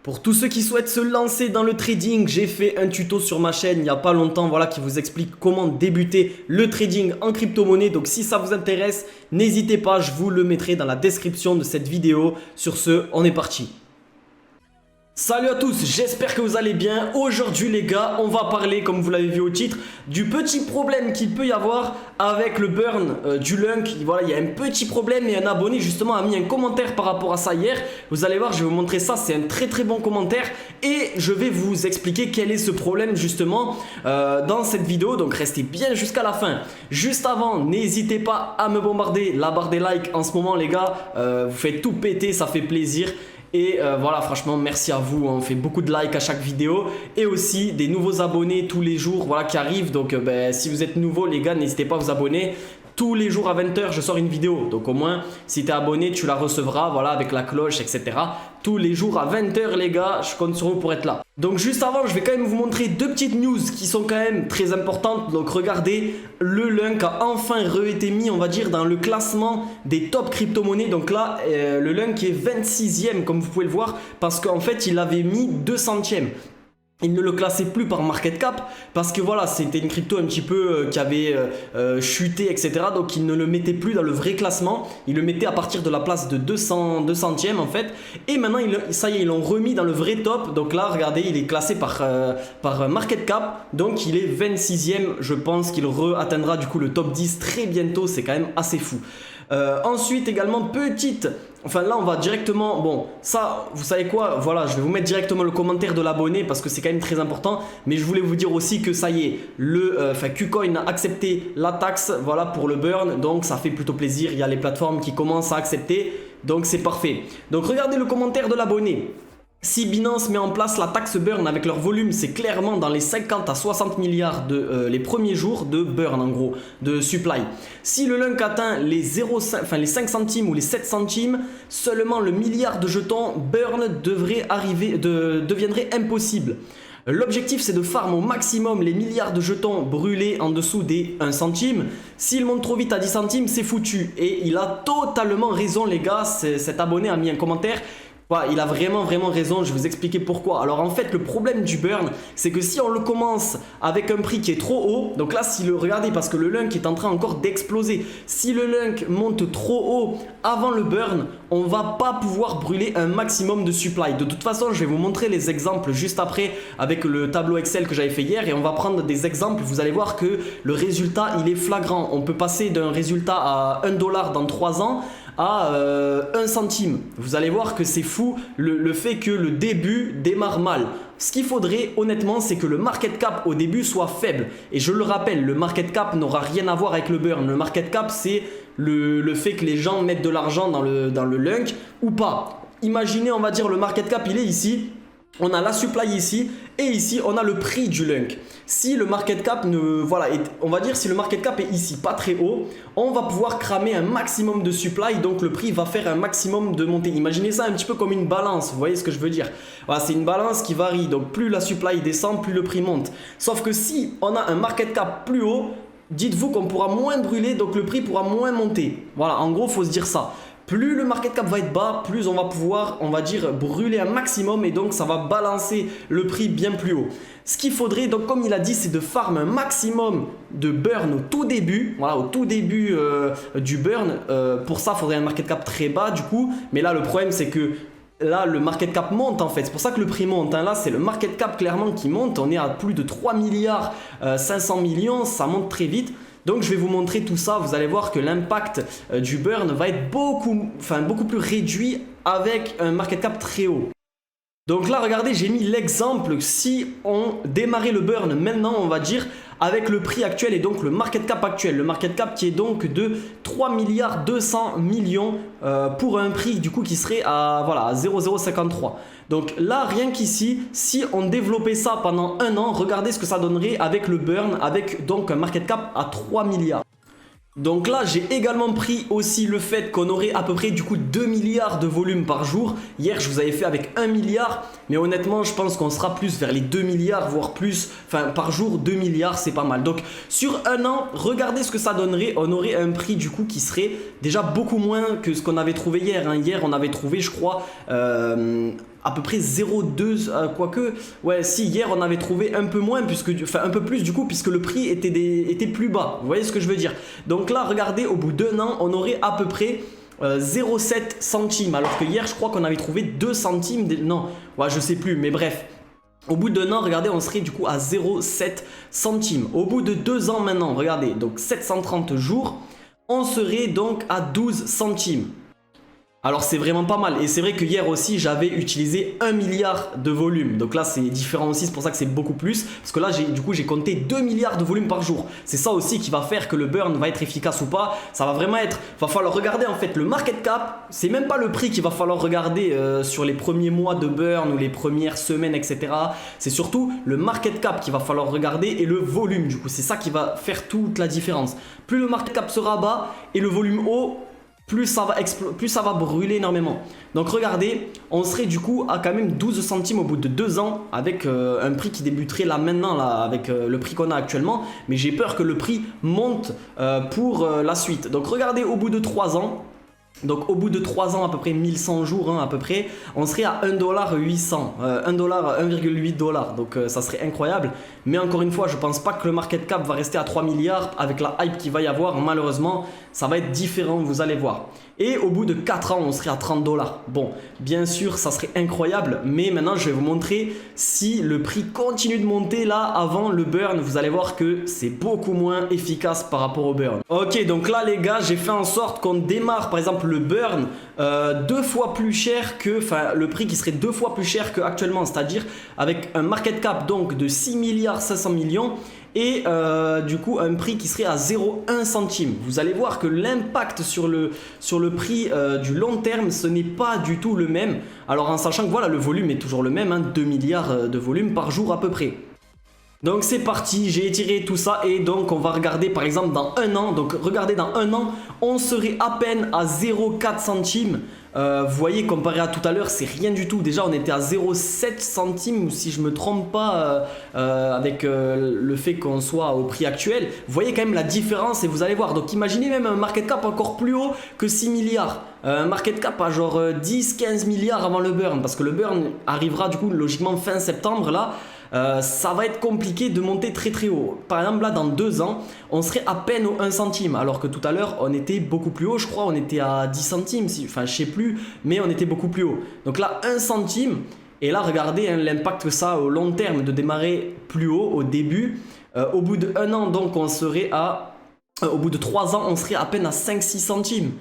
Pour tous ceux qui souhaitent se lancer dans le trading, j'ai fait un tuto sur ma chaîne il n'y a pas longtemps, voilà, qui vous explique comment débuter le trading en crypto-monnaie. Donc si ça vous intéresse, n'hésitez pas, je vous le mettrai dans la description de cette vidéo. Sur ce, on est parti. Salut à tous, j'espère que vous allez bien. Aujourd'hui les gars, on va parler, comme vous l'avez vu au titre, du petit problème qu'il peut y avoir avec le burn du Lunk. Voilà, il y a un petit problème et un abonné justement a mis un commentaire par rapport à ça hier. Vous allez voir, je vais vous montrer ça, c'est un très bon commentaire et je vais vous expliquer quel est ce problème justement dans cette vidéo. Donc restez bien jusqu'à la fin. Juste avant, n'hésitez pas à me bombarder la barre des likes en ce moment les gars. Vous faites tout péter, ça fait plaisir. Et voilà, franchement merci à vous, on fait beaucoup de likes à chaque vidéo et aussi des nouveaux abonnés tous les jours, voilà, qui arrivent. Donc si vous êtes nouveau les gars, n'hésitez pas à vous abonner. Tous les jours à 20 h je sors une vidéo, donc au moins si tu es abonné tu la recevras, voilà, avec la cloche etc. Tous les jours à 20 h les gars, je compte sur vous pour être là. Donc juste avant, je vais quand même vous montrer deux petites news qui sont quand même très importantes. Donc regardez, le Lunk a enfin été mis, on va dire, dans le classement des top crypto-monnaies. Donc là, le Lunk est 26e comme vous pouvez le voir, parce qu'en fait il avait mis 200e. Il ne le classait plus par market cap parce que voilà, c'était une crypto un petit peu qui avait chuté etc. Donc il ne le mettait plus dans le vrai classement, il le mettait à partir de la place de 200e en fait. Et maintenant ça y est, ils l'ont remis dans le vrai top. Donc là regardez, il est classé par market cap, donc il est 26e. Je pense qu'il atteindra du coup le top 10 très bientôt, c'est quand même assez fou. Ensuite également enfin là on va directement, bon ça vous savez quoi, voilà, je vais vous mettre directement le commentaire de l'abonné parce que c'est quand même très important. Mais je voulais vous dire aussi que ça y est, KuCoin a accepté la taxe, voilà, pour le burn, donc ça fait plutôt plaisir. Il y a les plateformes qui commencent à accepter, donc c'est parfait. Donc regardez le commentaire de l'abonné. Si Binance met en place la taxe burn avec leur volume, c'est clairement dans les 50 à 60 milliards les premiers jours de burn, en gros, de supply. Si le Lunk atteint les 5 centimes ou les 7 centimes, seulement le milliard de jetons burn deviendrait impossible. L'objectif c'est de farm au maximum les milliards de jetons brûlés en dessous des 1 centime. S'il monte trop vite à 10 centimes, c'est foutu. Et il a totalement raison les gars, cet abonné a mis un commentaire. Voilà, il a vraiment raison, je vais vous expliquer pourquoi. Alors en fait le problème du burn, c'est que si on le commence avec un prix qui est trop haut, donc là regardez, parce que le Lunk est en train encore d'exploser. Si le Lunk monte trop haut avant le burn, on va pas pouvoir brûler un maximum de supply. De toute façon je vais vous montrer les exemples juste après avec le tableau Excel que j'avais fait hier. Et on va prendre des exemples, vous allez voir que le résultat il est flagrant. On peut passer d'un résultat à 1 dollar dans 3 ans à 1 centime. Vous allez voir que c'est fou le fait que le début démarre mal. Ce qu'il faudrait honnêtement, c'est que le market cap au début soit faible. Et je le rappelle, le market cap n'aura rien à voir avec le burn. Le market cap c'est le fait que les gens mettent de l'argent dans le Lunk ou pas. Imaginez, on va dire le market cap il est ici. On a la supply ici et ici on a le prix du Lunk. Si le market cap on va dire si le market cap est ici pas très haut, on va pouvoir cramer un maximum de supply, donc le prix va faire un maximum de montée. Imaginez ça un petit peu comme une balance, vous voyez ce que je veux dire. Voilà, c'est une balance qui varie, donc plus la supply descend, plus le prix monte. Sauf que si on a un market cap plus haut, dites-vous qu'on pourra moins brûler, donc le prix pourra moins monter. Voilà, en gros, faut se dire ça. Plus le market cap va être bas, plus on va pouvoir, on va dire, brûler un maximum et donc ça va balancer le prix bien plus haut. Ce qu'il faudrait, donc comme il a dit, c'est de farm un maximum de burn au tout début. Voilà, au tout début du burn. Pour ça, il faudrait un market cap très bas du coup. Mais là, le problème, c'est que là, le market cap monte en fait. C'est pour ça que le prix monte. Hein. Là, c'est le market cap clairement qui monte. On est à plus de 3 milliards 500 millions. Ça monte très vite. Donc je vais vous montrer tout ça, vous allez voir que l'impact du burn va être beaucoup plus réduit avec un market cap très haut. Donc là regardez, j'ai mis l'exemple si on démarrait le burn maintenant, on va dire, avec le prix actuel et donc le market cap actuel. Le market cap qui est donc de 3 milliards 200 millions pour un prix du coup qui serait à, voilà, à 0,053. Donc là rien qu'ici, si on développait ça pendant un an, regardez ce que ça donnerait avec le burn, avec donc un market cap à 3 milliards. Donc là j'ai également pris aussi le fait qu'on aurait à peu près du coup 2 milliards de volume par jour. Hier je vous avais fait avec 1 milliard, mais honnêtement je pense qu'on sera plus vers les 2 milliards voire plus. Enfin par jour 2 milliards c'est pas mal. Donc sur un an, regardez ce que ça donnerait. On aurait un prix du coup qui serait déjà beaucoup moins que ce qu'on avait trouvé hier. Hier on avait trouvé je crois à peu près 0,2, quoique, ouais, si hier on avait trouvé un peu moins, enfin un peu plus du coup, puisque le prix était plus bas. Vous voyez ce que je veux dire? Donc là, regardez, au bout d'un an, on aurait à peu près 0,7 centimes, alors que hier, je crois qu'on avait trouvé 2 centimes. Non, ouais, je sais plus, mais bref. Au bout d'un an, regardez, on serait du coup à 0,7 centimes. Au bout de 2 ans maintenant, regardez, donc 730 jours, on serait donc à 12 centimes. Alors c'est vraiment pas mal, et c'est vrai que hier aussi j'avais utilisé 1 milliard de volume, donc là c'est différent aussi, c'est pour ça que c'est beaucoup plus, parce que là du coup j'ai compté 2 milliards de volume par jour. C'est ça aussi qui va faire que le burn va être efficace ou pas. Ça va vraiment être, va falloir regarder en fait le market cap, c'est même pas le prix qu'il va falloir regarder sur les premiers mois de burn ou les premières semaines, etc. C'est surtout le market cap qu'il va falloir regarder et le volume, du coup c'est ça qui va faire toute la différence. Plus le market cap sera bas et le volume haut, plus ça va brûler énormément. Donc regardez, on serait du coup à quand même 12 centimes au bout de 2 ans avec un prix qui débuterait là maintenant là, avec le prix qu'on a actuellement. Mais j'ai peur que le prix monte pour la suite. Donc regardez, au bout de 3 ans, donc au bout de 3 ans, à peu près 1100 jours à peu près, on serait à 1,8 $, donc ça serait incroyable. Mais encore une fois, je pense pas que le market cap va rester à 3 milliards avec la hype qu'il va y avoir. Malheureusement, ça va être différent, vous allez voir. Et au bout de 4 ans, on serait à 30 $. Bon, bien sûr, ça serait incroyable, mais maintenant je vais vous montrer si le prix continue de monter là avant le burn. Vous allez voir que c'est beaucoup moins efficace par rapport au burn. Ok, donc là les gars, j'ai fait en sorte qu'on démarre par exemple le burn 2 fois plus cher que, enfin le prix qui serait 2 fois plus cher qu'actuellement, c'est-à-dire avec un market cap donc de 6 milliards 500 millions et du coup un prix qui serait à 0,1 centime. Vous allez voir que l'impact sur le prix du long terme, ce n'est pas du tout le même. Alors en sachant que voilà, le volume est toujours le même, hein, 2 milliards de volume par jour à peu près. Donc c'est parti, j'ai étiré tout ça et donc on va regarder par exemple dans un an. Donc regardez, dans un an, on serait à peine à 0,4 centimes. Vous voyez, comparé à tout à l'heure, c'est rien du tout. Déjà on était à 0,7 centimes, si je me trompe pas, avec le fait qu'on soit au prix actuel. Vous voyez quand même la différence et vous allez voir. Donc imaginez même un market cap encore plus haut que 6 milliards. Un market cap à genre 10-15 milliards avant le burn, parce que le burn arrivera du coup logiquement fin septembre là. Ça va être compliqué de monter très très haut. Par exemple là dans 2 ans on serait à peine au 1 centime, alors que tout à l'heure on était beaucoup plus haut. Je crois on était à 10 centimes, enfin je sais plus, mais on était beaucoup plus haut. Donc là 1 centime, et là regardez hein, l'impact que ça a au long terme de démarrer plus haut au début. Au bout de 1 an donc on serait à au bout de 3 ans on serait à peine à 5-6 centimes.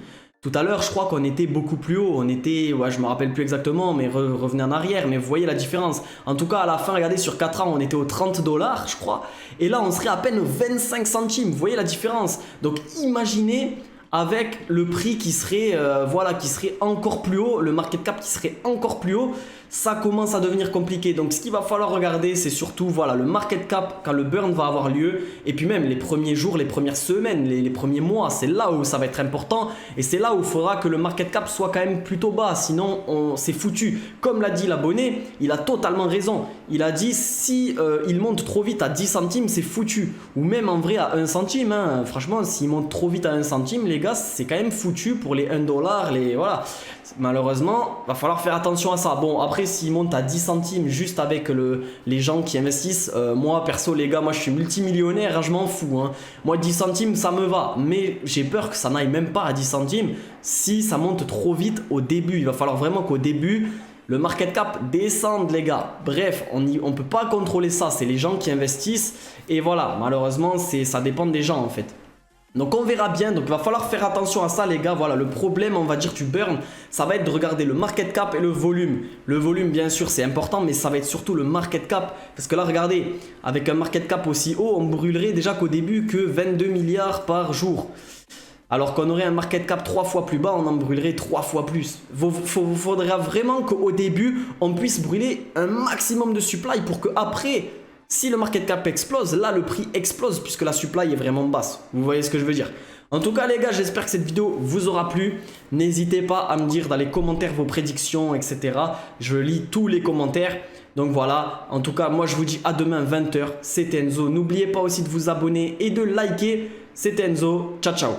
Tout à l'heure, je crois qu'on était beaucoup plus haut. On était, ouais, je me rappelle plus exactement, mais revenez en arrière. Mais vous voyez la différence. En tout cas, à la fin, regardez, sur 4 ans, on était aux 30 $, je crois. Et là, on serait à peine aux 25 centimes. Vous voyez la différence. Donc, imaginez avec le prix qui serait, voilà, qui serait encore plus haut, le market cap qui serait encore plus haut. Ça commence à devenir compliqué. Donc ce qu'il va falloir regarder, c'est surtout voilà, le market cap quand le burn va avoir lieu, et puis même les premiers jours, les premières semaines, les premiers mois. C'est là où ça va être important, et c'est là où il faudra que le market cap soit quand même plutôt bas, sinon c'est foutu. Comme l'a dit l'abonné, il a totalement raison. Il a dit si il monte trop vite à 10 centimes, c'est foutu. Ou même en vrai à 1 centime, hein. Franchement, s'il monte trop vite à 1 centime, les gars, c'est quand même foutu pour les 1 $, les voilà. Malheureusement, va falloir faire attention à ça. Bon, après, s'il monte à 10 centimes juste avec les gens qui investissent, moi perso, les gars, moi je suis multimillionnaire, hein, je m'en fous. Hein. Moi, 10 centimes, ça me va. Mais j'ai peur que ça n'aille même pas à 10 centimes si ça monte trop vite au début. Il va falloir vraiment qu'au début, le market cap descende, les gars. Bref, on ne peut pas contrôler ça. C'est les gens qui investissent. Et voilà, malheureusement, ça dépend des gens en fait. Donc on verra bien, donc il va falloir faire attention à ça les gars. Voilà, le problème on va dire du burn, ça va être de regarder le market cap et le volume. Le volume bien sûr c'est important, mais ça va être surtout le market cap. Parce que là regardez, avec un market cap aussi haut, on brûlerait déjà qu'au début que 22 milliards par jour. Alors qu'on aurait un market cap 3 fois plus bas, on en brûlerait 3 fois plus. Il faudra vraiment qu'au début on puisse brûler un maximum de supply pour qu'après, si le market cap explose, là le prix explose puisque la supply est vraiment basse. Vous voyez ce que je veux dire? En tout cas les gars, j'espère que cette vidéo vous aura plu. N'hésitez pas à me dire dans les commentaires vos prédictions, etc. Je lis tous les commentaires. Donc voilà, en tout cas moi je vous dis à demain 20 h. C'était Enzo. N'oubliez pas aussi de vous abonner et de liker. C'était Enzo. Ciao ciao.